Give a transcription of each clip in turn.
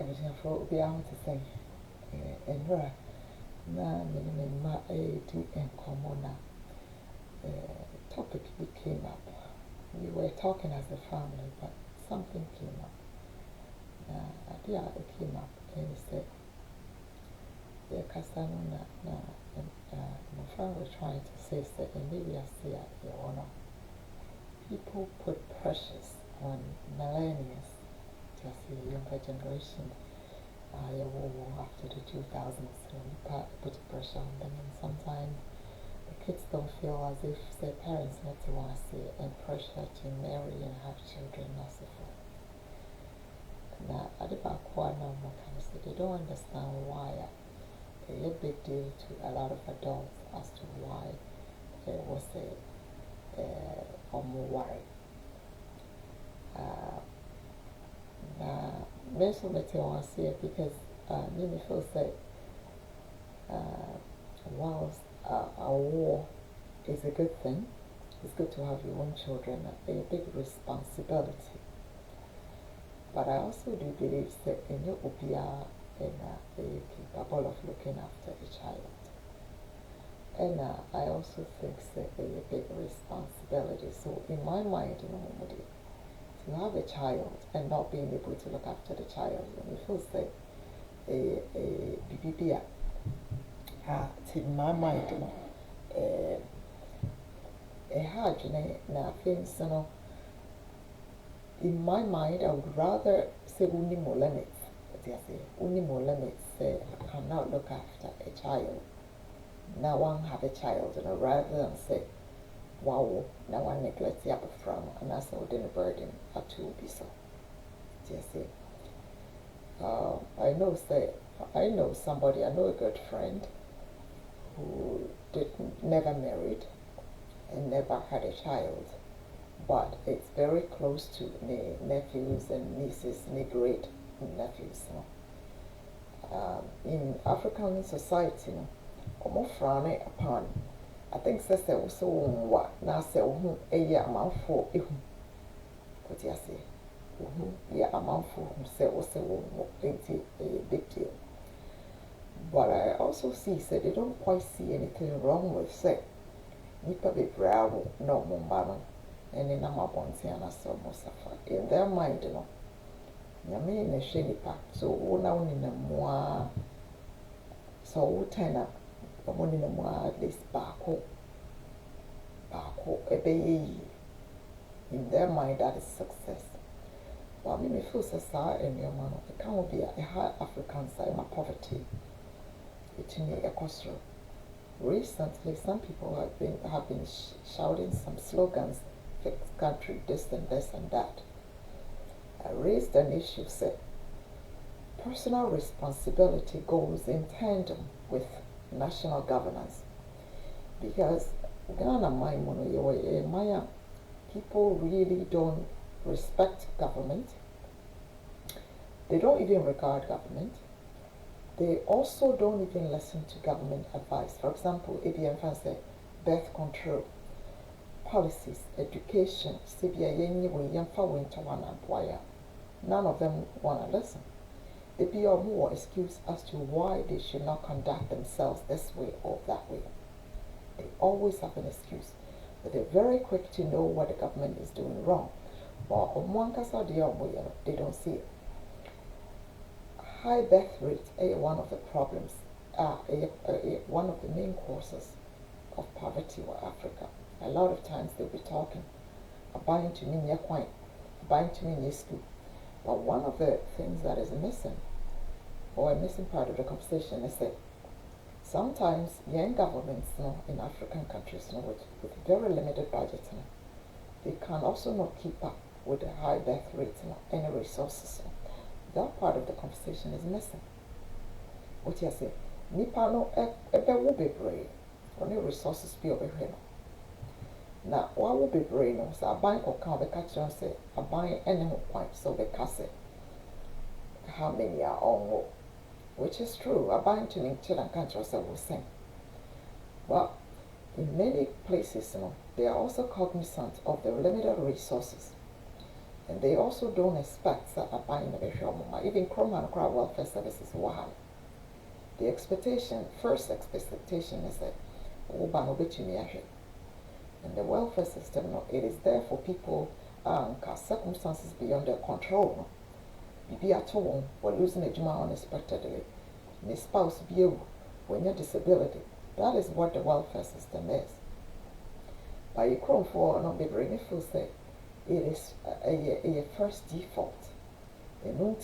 abusuafoɔ obiara ho te sɛn nwura na mene me mma ɛredi nkɔmmɔ na topic we came up. We were talking as a family, but something came up. Idea it came up and said, the Casanona, my friend was trying to say that, and maybe I say people put pressures on millennials, just the younger generation. After the 2000s, put pressure on them, and sometimes the kids don't feel as if their parents not to want to see and pressure to marry and have children and so forth. Now, I think they don't understand why a big deal to a lot of adults as to why there was a more worry. Now, most of it I want to see it because Mimi feels that whilst a war is a good thing, it's good to have your own children, a big responsibility. But I also do believe that in your OPR and capable of looking after a child. And I also think that a big responsibility. So in my mind, to have a child and not being able to look after the child, and it feels like a BBB. In my mind, a hard na things, in my mind, I would rather say only more limits. Only more limits say I cannot look after a child. Now one have a child, rather than say, wow, now one neglect the upper from, and that's all the burden up to be so. I know somebody, I know a good friend who never married and never had a child, but it's very close to the nephews and nieces, the great nephews. In African society, almost frown upon. I think sister was so what now say a year amount for what you say. Yeah, amount for say was a big deal. But I also see they don't quite see anything wrong with say nipa be bravo no mumbano and in nama bonsi and so musafa. In their mind, Yami in a shady pack, so now in a moi so turn up. In a more at least bako a baby. In their mind, that is success. But me feel society and your man, it can't be a high African side, my poverty. It's in a cost. Recently, some people have been shouting some slogans, fix country, this and that. I raised an issue, said personal responsibility goes in tandem with national governance, because Ghana Maya people really don't respect government. They don't even regard government. They also don't even listen to government advice. For example, ABM say birth control policies, education, none of them want to listen. They be a more excuse as to why they should not conduct themselves this way or that way. They always have an excuse, but they're very quick to know what the government is doing wrong. But they don't see it. High birth rate is one of the problems, one of the main causes of poverty in Africa. A lot of times they'll be talking about to me coin, about to me school. But one of the things that is missing, or a missing part of the conversation, is that sometimes young governments in African countries with very limited budgets, they can also not keep up with the high birth rates and any resources. That part of the conversation is missing. What you say? Nipa no ebe wo bebre, any resources be over here. Now, what will be brain? So I buy or can't be catching say I buy any point so they can say how many are on, which is true. I buy to me children can't just say will sing. But in many places, they are also cognizant of their limited resources, and they also don't expect that I buy in a show my even Kroman crowd welfare services one. The first expectation is that and the welfare system, no, it is there for people circumstances beyond their control. No. Bibi at home, or losing a juma unexpectedly. And spouse be when your disability. That is what the welfare system is. By your chrome for no be bringing feel say it is a first default. And no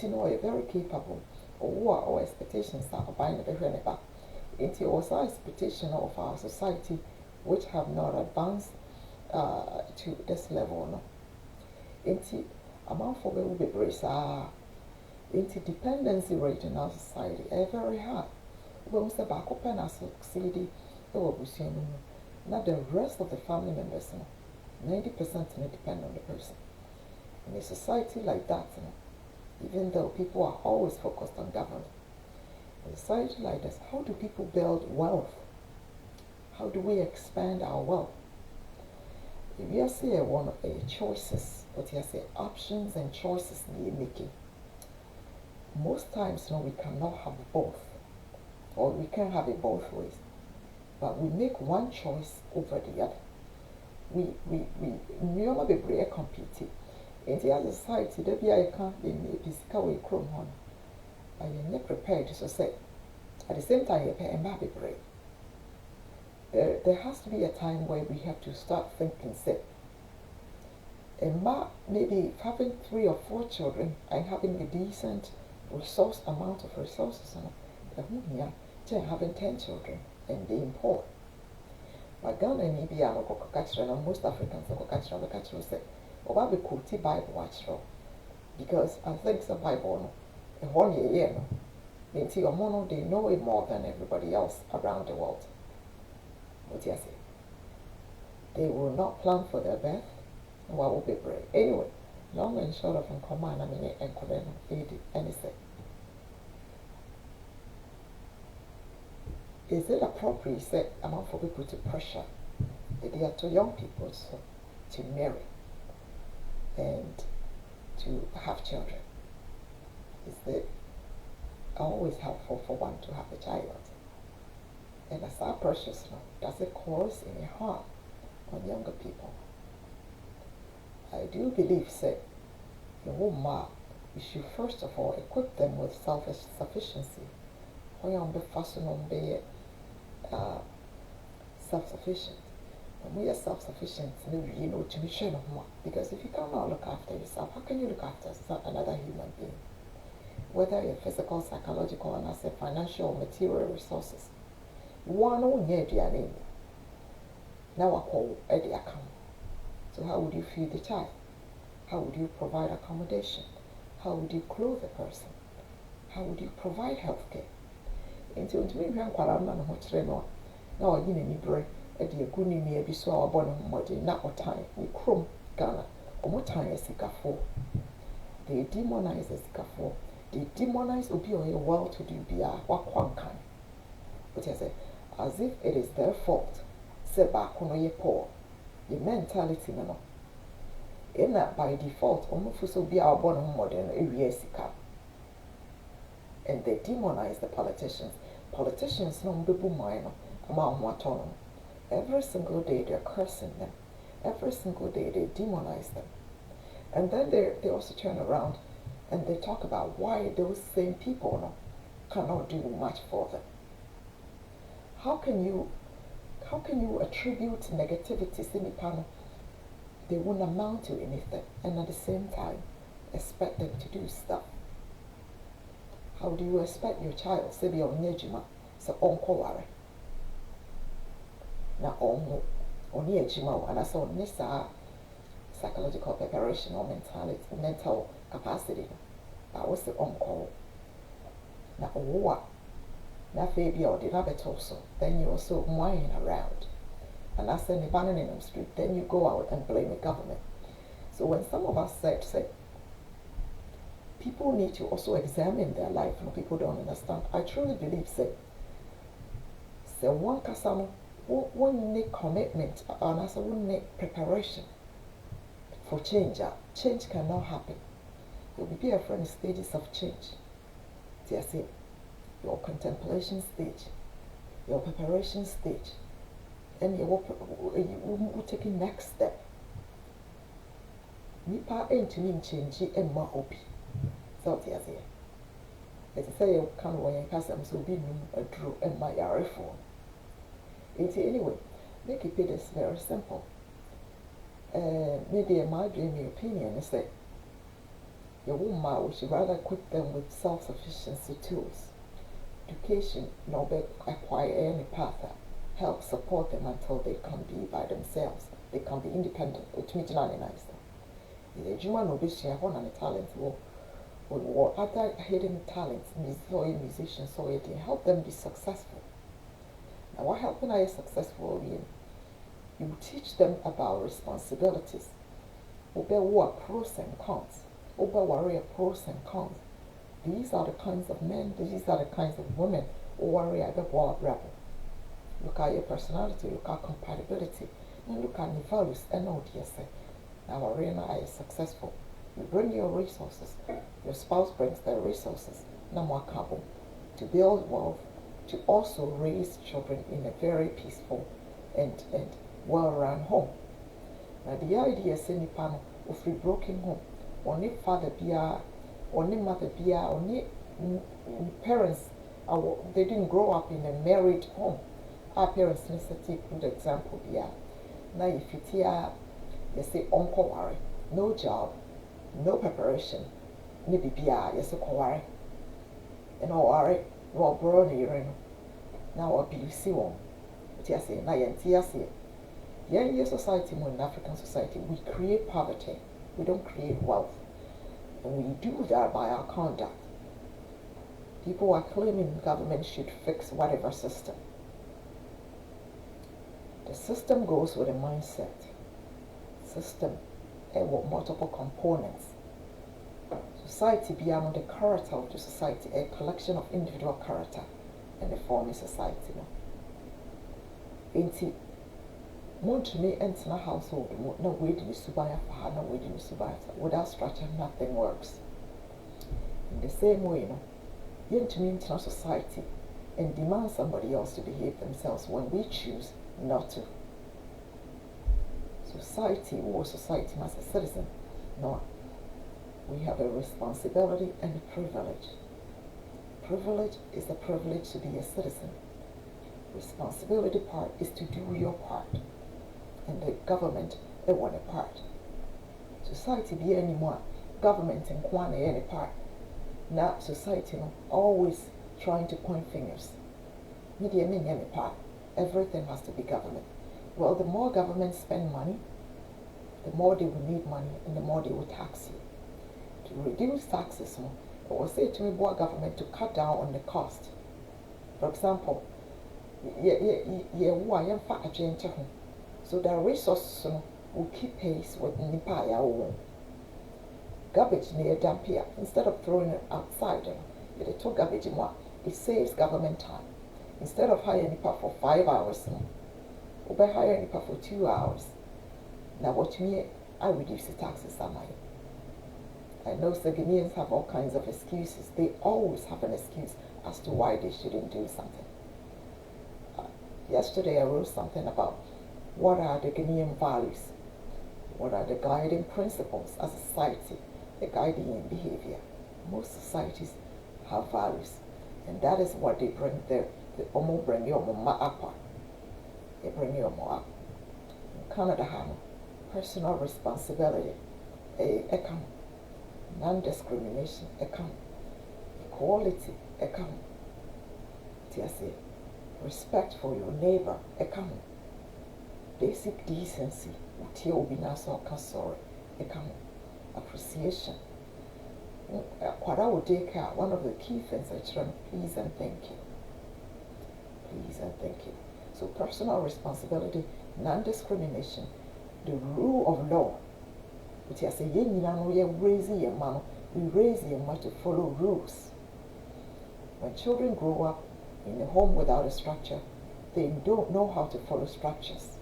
very capable or our expectations are buying the very back. It's also expectation of our society which have not advanced to this level. No. It's amount for will be brace dependency rate in our society is very high. When we back open as succeeding, not the rest of the family members, 90% may depend on the person. In a society like that, even though people are always focused on government, in a society like this, how do people build wealth? How do we expand our wealth? If you say one of the choices, but you say options and choices you're making, most times we cannot have both, or we can have it both ways. But we make one choice over the other. We never be compete. In the other society, there be a can in a physical way chrome on. And you're not prepared to say. At the same time, you pay and be brave. There has to be a time where we have to start thinking, say, maybe having 3 or 4 children and having a decent amount of resources, having 10 children and being poor. But Ghana maybe I'm and most Africans are say, or be quote Bible watch because I think the Bible no, 1 year no. They know it more than everybody else around the world. What do you say? They will not plan for their birth. What will be brave? Anyway, long and short of command, and anything. Is it appropriate set amount for people to pressure they are to young people to marry and to have children? Is it always helpful for one to have a child? And as our precious now, does it cause any harm on younger people? I do believe, say, the woman, we should first of all equip them with self-sufficiency. When be fasten on be self-sufficient. When we are self-sufficient, you know to be sure of more. Because if you cannot look after yourself, how can you look after another human being? Whether you're physical, psychological, and as a financial or material resources. One on your DNA. Now I call Eddie account. So how would you feed the child? How would you provide accommodation? How would you clothe the person? How would you provide health care? Until to me, grandfather, man, what no. Now I didn't break a dear good name, be so our bonnet, not what time we chrome Ghana, or what time is for. They demonize as for. They demonize Obi or well to do be a one kind. But I say, as if it is their fault. Say back on your poor. Your mentality, no. In that by default, almost will be our born modern area sika. And they demonize the politicians. Politicians no be minor among what on. Every single day they're cursing them. Every single day they demonize them. And then they also turn around and they talk about why those same people no, cannot do much for them. How can you attribute negativity in the panel? They won't amount to anything, and at the same time expect them to do stuff. How do you expect your child to be on Nejima? So on now on Nejima, and I saw Nisa psychological preparation or mental capacity. That was the on-call. Now what? Now baby or the rabbit also. Then you also whining around. And that's the abandoning in the street. Then you go out and blame the government. So when some of us say people need to also examine their life and people don't understand. I truly believe say one kasano one need commitment and also one need preparation for change. Change cannot happen There will be different stages of change. That's it. Your contemplation stage, your preparation stage, and your taking next step. Nipa entumi change emma obi. So that's it. It's say you can when you pass them so be a drew and my reform. Anyway, make it this very simple. Maybe my dreamy opinion is that your woman we should rather equip them with self-sufficiency tools. Education, no be acquire any path that help support them until they can be by themselves. They can be independent. Ultimately, nice. The human no be share one and talent or other hidden talents, musicians, so it help them be successful. Now, what helping are you successful in? You teach them about responsibilities. Obey what pros and cons. Obey warrior pros and cons. These are the kinds of men, these are the kinds of women who warrior the war rebel. Look at your personality, look at compatibility, and look at the values and all this. Now warrior are successful. You bring your resources, your spouse brings their resources, no more carbon, to build wealth, to also raise children in a very peaceful and well-run home. Now the idea is any panel of a broken home, only father bia, only mother bia, only parents, they didn't grow up in a married home. Our parents necessarily good example bia. Now if you hear, you say uncle worry, no job, no preparation, maybe bia, yes, worry, and all worry, well, brony, now I'll be see one. But say, now you see. Yeah, society, more in African society, we create poverty. We don't create wealth. And we do that by our conduct. People are claiming the government should fix whatever system. The system goes with a mindset. System with multiple components. Society beyond the character of the society, a collection of individual character, and they form a society. Ain't to me enter a household, no waiting to subaya for her, no waiting to subaya. Without structure, nothing works. In the same way, you to me enter society and demand somebody else to behave themselves when we choose not to. Society or society as a citizen, no. We have a responsibility and a privilege. Privilege is the privilege to be a citizen. Responsibility part is to do your part. And the government, they want a part. Society be anymore, government and Kwana any part. Now society always trying to point fingers. Media mean any part. Everything has to be government. Well, the more government spend money, the more they will need money and the more they will tax you. To reduce taxes, it will say to me, boy, government to cut down on the cost. For example, so the resources will keep pace with Nipaya. Garbage near dump here. Instead of throwing it outside, they took garbage in one. It saves government time. Instead of hiring Nipa for 5 hours, we'll be hiring Nipa for 2 hours. Now watch me, I reduce the taxes on my. I know the Ghanaians have all kinds of excuses. They always have an excuse as to why they shouldn't do something. Yesterday I wrote something about what are the Ghanaian values, what are the guiding principles as a society, the guiding behavior. Most societies have values, and that is what they bring there. They almost bring you up. They bring you up. In Canada, personal responsibility, non-discrimination, equality, respect for your neighbor, basic decency, appreciation. One of the key things I try to please and thank you. Please and thank you. So personal responsibility, non-discrimination, the rule of law. We raise them to follow rules. When children grow up in a home without a structure, they don't know how to follow structures.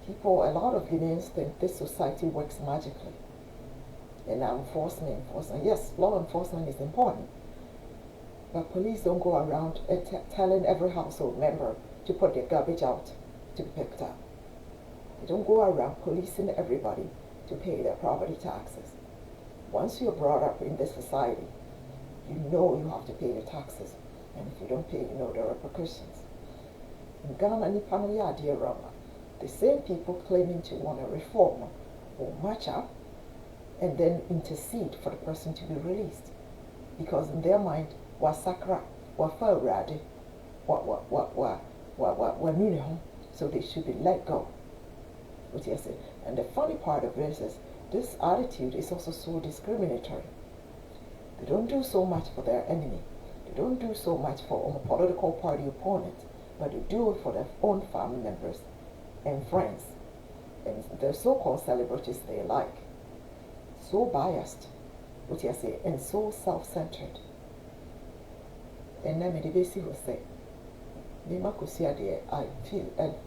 A lot of Ghanaians think this society works magically. And now enforcement. Yes, law enforcement is important, but police don't go around telling every household member to put their garbage out to be picked up. They don't go around policing everybody to pay their property taxes. Once you're brought up in this society, you know you have to pay your taxes. And if you don't pay, you know the repercussions. In Ghana, the same people claiming to want a reform will march up and then intercede for the person to be released. Because in their mind, wasakra, wafaurade, so they should be let go. What you say? And the funny part of this is, this attitude is also so discriminatory. They don't do so much for their enemy. They don't do so much for a political party opponent, but they do it for their own family members and friends and the so-called celebrities they like. So biased, what you say, and so self-centered. And then the basic will say, I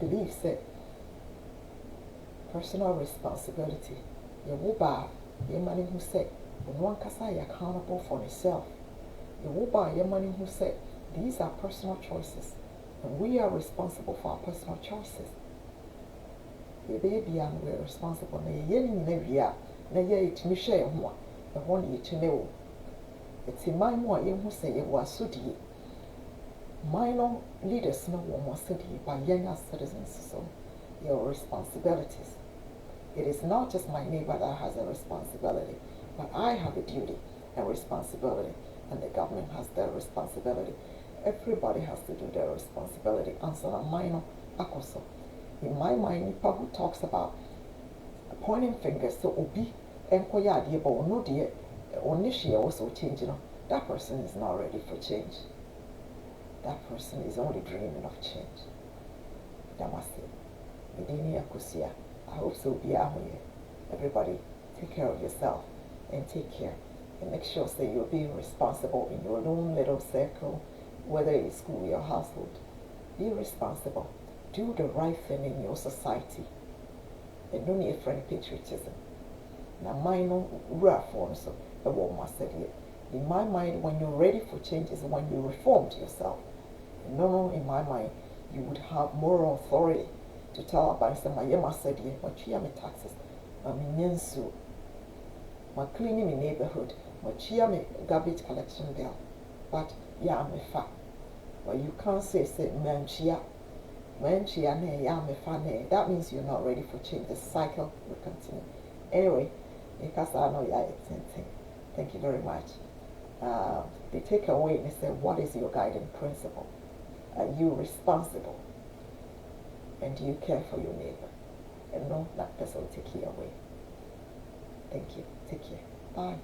believe say personal responsibility. Your money who say, when one can say accountable for yourself. Your money who say, these are personal choices, and we are responsible for our personal choices. Your baby and we're responsible. Na ye it me share one, the one you to know. It's in my more you who say it was sudi. Minor leaders know one was city by younger citizens, so your responsibilities. It is not just my neighbor that has a responsibility, but I have a duty and responsibility, and the government has their responsibility. Everybody has to do their responsibility. Answer a minor akoso. In my mind, people who talks about pointing fingers to Obi and Koyadi, but no dear, Onishi also changing. That person is not ready for change. That person is only dreaming of change. Damasi. Medini Akusia. I hope so be out here. Everybody, take care of yourself and take care. And make sure that you're being responsible in your own little circle, whether it's school or household. Be responsible. Do the right thing in your society. And don't need for any patriotism. Now, mine no rough one, so the woman said it. In my mind, when you're ready for change is when you reformed yourself. And no, in my mind, you would have moral authority to tell about some my yama said it, my chia me taxes, my minyansu, my cleaning my neighborhood, my chia me garbage collection bill. But yeah, me fat. But you can't say man chia. That means you're not ready for change. The cycle will continue. Anyway, because I know thank you very much. They take away and they say, what is your guiding principle? Are you responsible? And do you care for your neighbor? And no, that person will take you away. Thank you. Take care. Bye.